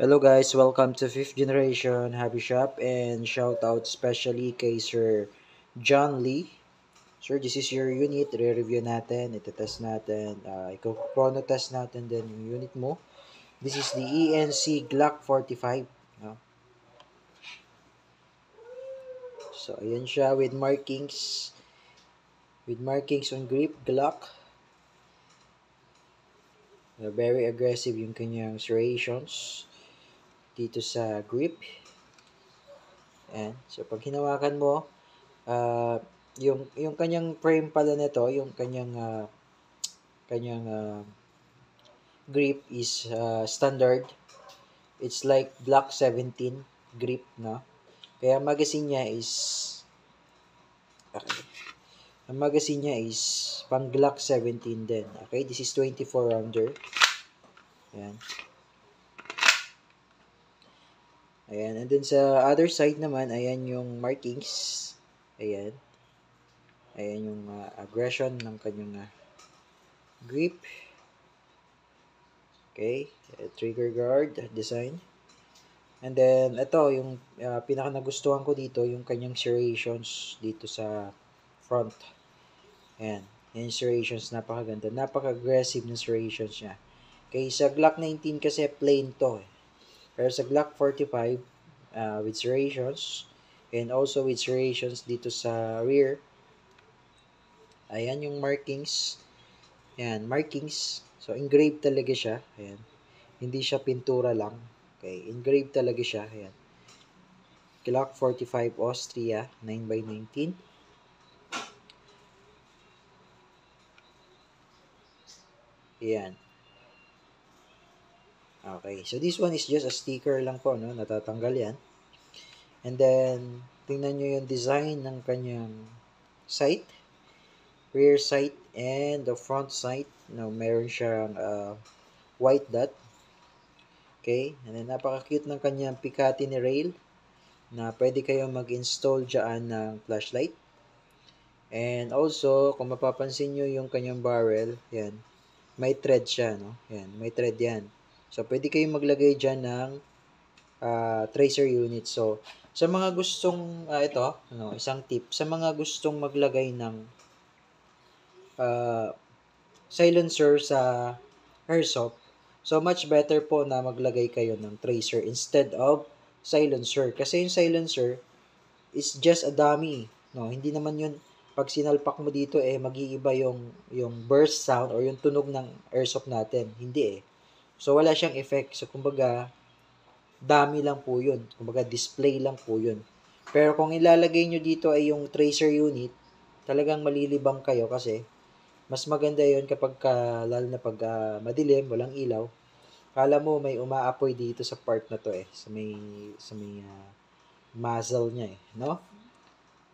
Hello guys, welcome to 5th Generation Hobby Shop and shout out especially kay Sir John Lee. Sir, this is your unit. Re-review natin, itetest natin, i-chrono test natin din yung unit mo. This is the ENC Glock 45. No? So, ayan siya with markings. With markings on grip, Glock. Very aggressive yung kanyang serrations dito sa grip. Ayan. So, pag hinawakan mo, yung kanyang frame pala nito, yung kanyang grip is standard. It's like Glock 17 grip, no? Kaya magazine niya is okay. Ang magazine niya is pang Glock 17 din. Okay, this is 24 rounder. Ayan. Ayan, and then sa other side naman, ayan yung markings. Ayan. Ayan yung aggression ng kanyang grip. Okay, trigger guard design. And then, ito, yung pinaka nagustuhan ko dito, yung kanyang serrations dito sa front. Ayan. Yung serrations, napakaganda. Napaka-aggressive ng serrations niya. Okay, sa Glock 19 kasi plain to. Pero sa Glock 45, with serrations, and also with serrations dito sa rear, ayan yung markings. Ayan, markings. So, engraved talaga siya. Ayan. Hindi siya pintura lang. Okay, engraved talaga siya. Ayan. Glock 45 Austria 9x19. Ayan. Okay, so this one is just a sticker lang po, no? Natatanggal yan. And then, tingnan nyo yung design ng kanyang sight. Rear sight and the front sight. No, meron siyang white dot. Okay, and then napaka-cute ng kanyang Picatinny rail na pwede kayo mag-install dyan ng flashlight. And also, kung mapapansin nyo yung kanyang barrel, yan, may thread siya, no? Yan, may thread yan. So, pwede kayong maglagay dyan ng tracer unit. So, sa mga gustong, isang tip, sa mga gustong maglagay ng silencer sa airsoft, so much better po na maglagay kayo ng tracer instead of silencer. Kasi yung silencer is just a dummy. No, hindi naman yun, pag sinalpak mo dito, mag-iiba yung burst sound or yung tunog ng airsoft natin. Hindi eh. So, wala siyang effect. So, kumbaga, dami lang po yun. Kumbaga, display lang po yun. Pero kung ilalagay nyo dito ay yung tracer unit, talagang malilibang kayo kasi mas maganda yun kapag lalo na pag madilim, walang ilaw. Kala mo may umaapoy dito sa part na to sa may muzzle niya no?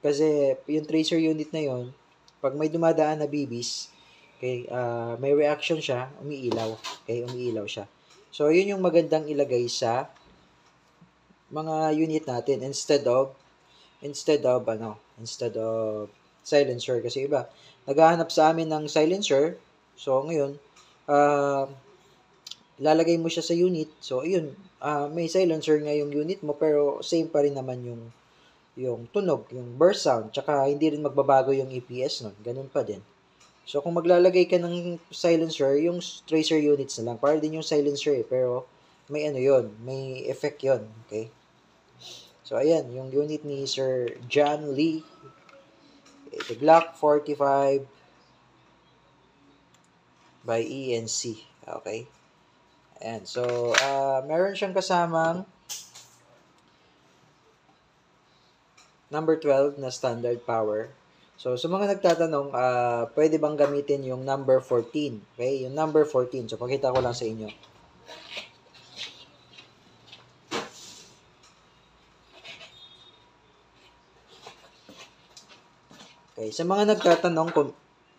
Kasi yung tracer unit na yon, pag may dumadaan na bibis, okay, may reaction siya, umiilaw. Okay, umiilaw siya. So, yun yung magandang ilagay sa mga unit natin instead of silencer kasi iba naghahanap sa amin ng silencer. So ngayon lalagay mo siya sa unit. So ayun, may silencer nga yung unit mo pero same pa rin naman yung tunog, yung burst sound, tsaka hindi rin magbabago yung EPS nun. Ganun pa din. So kung maglalagay ka ng silencer, yung tracer units na lang para din yung silencer pero may yon, may effect yon, okay? So, ayan, yung unit ni Sir John Lee, the Glock 45 by ENC. Okay? Ayan, so, meron siyang kasamang number 12 na standard power. So, sa mga nagtatanong, pwede bang gamitin yung number 14? Okay, yung number 14. So, pakita ko lang sa inyo. Okay, sa mga nagtatanong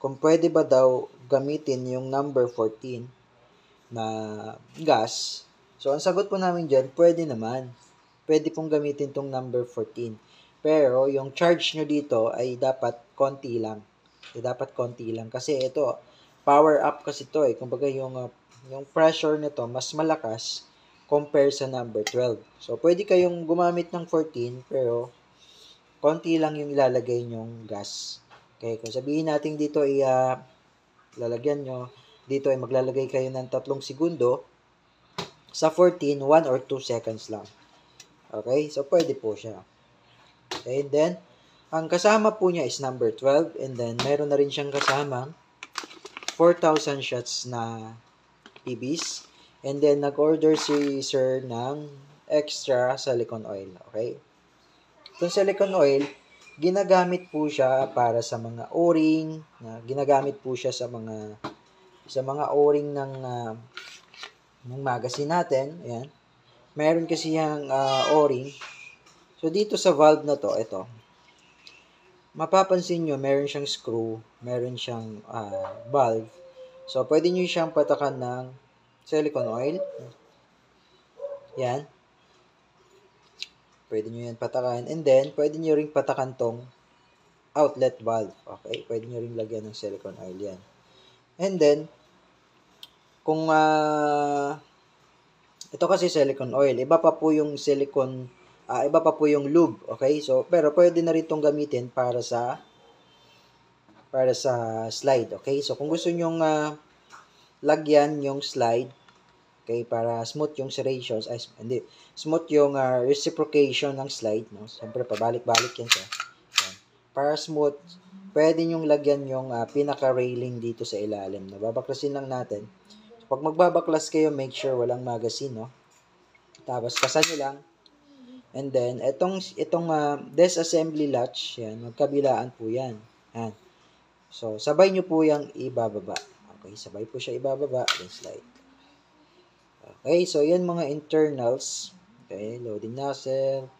kung pwede ba daw gamitin yung number 14 na gas, so ang sagot po namin dyan, pwede naman. Pwede pong gamitin tong number 14. Pero yung charge nyo dito ay dapat konti lang. Dapat konti lang. Kasi ito, power up kasi ito eh. Kumbaga yung pressure nito mas malakas compare sa number 12. So, pwede kayong gumamit ng 14, pero konti lang yung ilalagay nyong gas. Okay, kung sabihin natin dito lalagyan nyo, dito ay maglalagay kayo ng 3 segundo, sa 14, 1 or 2 seconds lang. Okay, so pwede po siya. Okay, and then, ang kasama po niya is number 12, and then meron na rin siyang kasama 4,000 shots na PBs. And then, nag-order si sir ng extra silicone oil. Okay? Itong silicone oil, ginagamit po siya para sa mga o-ring, ginagamit po siya sa mga o-ring ng magazine natin. Ayan. Meron kasi yung o-ring. So, dito sa valve na to, ito, mapapansin nyo, meron siyang screw, meron siyang valve. So, pwede nyo siyang patakan ng silicone oil. Yan. Pwede nyo yan patakan. And then, pwede nyo ring patakan tong outlet valve. Okay? Pwede nyo ring lagyan ng silicone oil yan. And then, kung ito kasi silicone oil, iba pa po yung iba pa po yung lube. Okay? So, pero pwede na rin itong gamitin para sa slide. Okay? So, kung gusto nyong lagyan yung slide, okay, para smooth yung serrations, smooth yung reciprocation ng slide, no? Siyempre, pabalik-balik yan siya. Yan. Para smooth, pwede nyong lagyan yung pinaka-railing dito sa ilalim. No? Babaklasin lang natin. So, pag magbabaklas kayo, make sure walang magazine, no? Tapos, kasan nyo lang. And then, itong disassembly latch, yan, magkabilaan po yan. Yan. So, sabay nyo po yung ibababa. Okay, sabay po siya ibababa. Then slide. Okay, so yan mga internals. Okay, loading nozzle,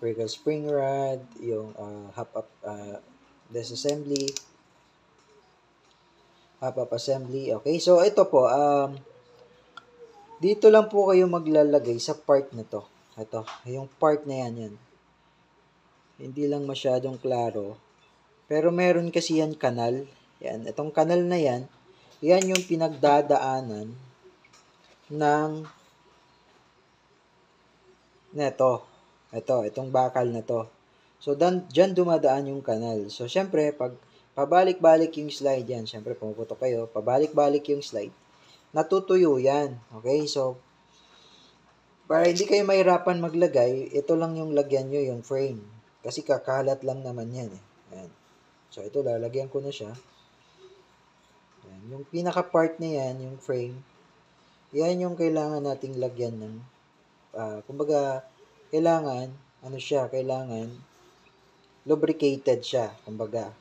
vertical spring rod, yung hop-up disassembly, hop-up assembly. Okay, so ito po, dito lang po kayo maglalagay sa part na to. Ito, yung part na yan. Hindi lang masyadong klaro. Pero meron kasi yan kanal. Yan, itong kanal na yan yung pinagdadaanan ng itong bakal na to. So, dyan dumadaan yung kanal. So, syempre, pag pabalik-balik yung slide yan, syempre, pumuputok kayo, pabalik-balik yung slide, natutuyo yan. Okay? So, para hindi kayo mahirapan maglagay, ito lang yung lagyan nyo, yung frame. Kasi kakalat lang naman yan. Ayan. So, ito, lalagyan ko na siya. Ayan. Yung pinaka-part na yan, yung frame, yan yung kailangan nating lagyan ng, kumbaga, kailangan lubricated siya, kumbaga.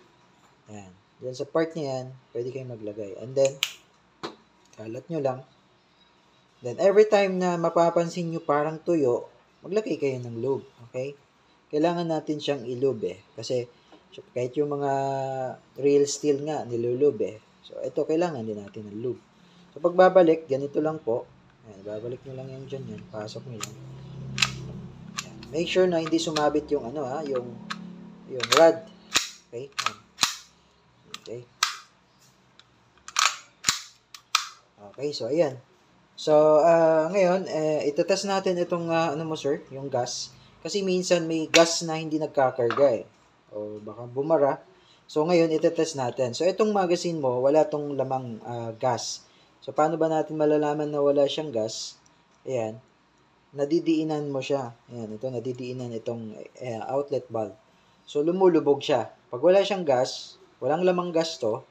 Ayan. Diyan sa part na yan, pwede kayong maglagay. And then, kalat nyo lang. Then, every time na mapapansin nyo parang tuyo, maglagay kayo ng lube. Okay? Kailangan natin siyang ilube kasi kahit yung mga real steel nga, nilulube. So, ito, kailangan din natin ng lube. So, pagbabalik, ganito lang po. Ayan, babalik nyo lang yung dyan yan. Pasok nyo lang. Ayan. Make sure na hindi sumabit yung yung rod. Okay? Ayan. Okay. Okay, so ayan. So, ngayon, itetest natin itong, sir, yung gas. Kasi minsan may gas na hindi nagkakarga O baka bumara. So, ngayon, itetest natin. So, itong magazine mo, wala tong lamang gas. So, paano ba natin malalaman na wala siyang gas? Ayan. Nadidiinan mo siya. Ayan, ito, nadidiinan itong outlet valve. So, lumulubog siya. Pag wala siyang gas, walang lamang gas to,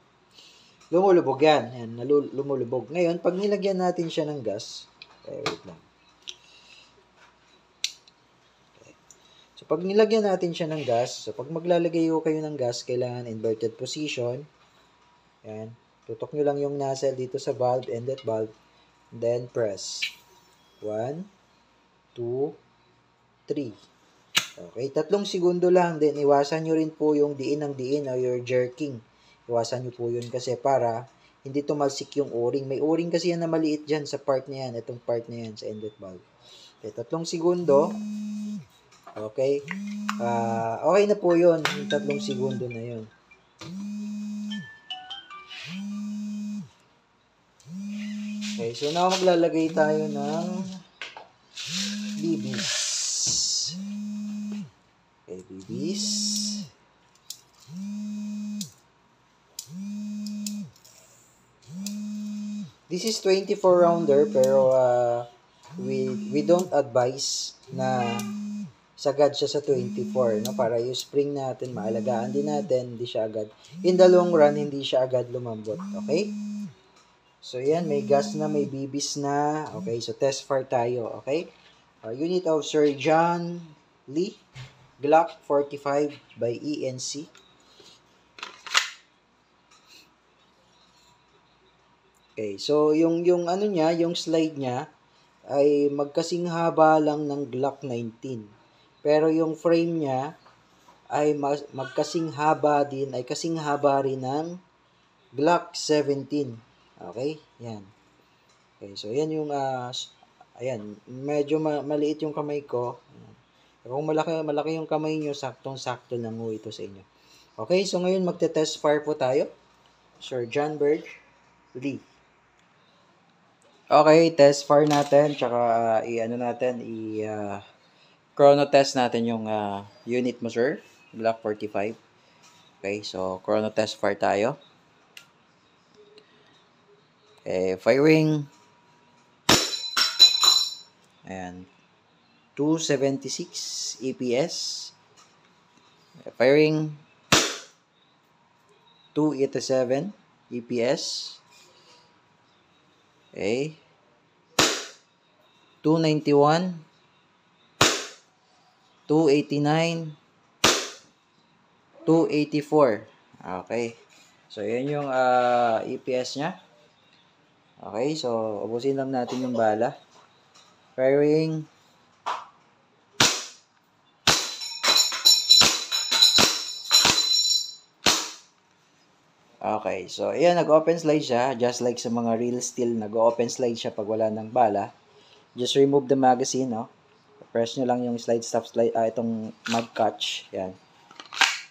lumulubog yan. Ayan, lumulubog. Ngayon, pag nilagyan natin siya ng gas, wait lang. Okay. So, pag nilagyan natin siya ng gas, so, pag maglalagay kayo ng gas, kailangan inverted position. Ayan. Tutok nyo lang yung nozzle dito sa valve, inlet valve, then press. 1, 2, 3. Okay, 3 segundo lang. Then, iwasan nyo rin po yung diin ng diin o your jerking. Iwasan nyo po yun kasi para hindi tumalsik yung o-ring. May o-ring kasi yan na maliit dyan sa part na yan. Itong part na yan sa inlet valve. Okay, 3 segundo. Okay. Okay na po yun. Yung 3 segundo na yun. Okay, so now maglalagay tayo ng BBs. Okay, BBs. This is 24 rounder pero we don't advise na sagad siya sa 24, no? Para yung spring natin, maalagaan din natin, hindi siya agad. In the long run, hindi siya agad lumambot. Okay? So, yan. May gas na, may BBs na. Okay, so test fire tayo. Okay? Unit of Sir John Lee, Glock 45 by ENC. Okay, so yung ano niya, yung slide niya ay magkasing haba lang ng Glock 19. Pero yung frame niya ay magkasing haba din, ay kasing haba rin ng Glock 17. Okay? Yan. Okay, so yan yung ayan, medyo maliit yung kamay ko. Ayan. Kung malaki yung kamay nyo, saktong-sakto lang ho ito sa inyo. Okay, so ngayon magte-test fire po tayo. Sir John Birch Lee. Okay, test fire natin, tsaka chrono test natin yung unit mo, sir. Glock 45. Okay, so chrono test fire tayo. Okay, firing. Ayan. 276 EPS. Firing. 287 EPS. Okay. 291. 289. 284. Okay. So, yan yung EPS niya. Okay, so ubusin lang natin yung bala. Firing. Okay, so ayan, nag-open slide siya. Just like sa mga real steel, nag-open slide siya pag wala ng bala. Just remove the magazine, no? Press nyo lang yung slide stop slide, itong mag catch. Yan.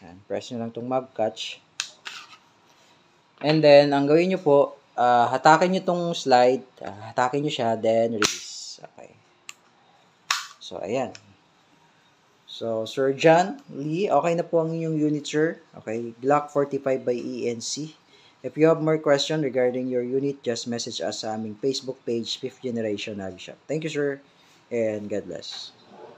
Yan. Press nyo lang itong mag catch. And then, ang gawin nyo po, hatakin nyo itong slide. Hatakin nyo siya, then release. Okay. So, ayan. So, Sir John Lee, okay na po ang inyong unit, sir. Okay, Glock 45 by ENC. If you have more question regarding your unit, just message us sa aming Facebook page, 5th Generation Navy Shop. Thank you, sir, and God bless.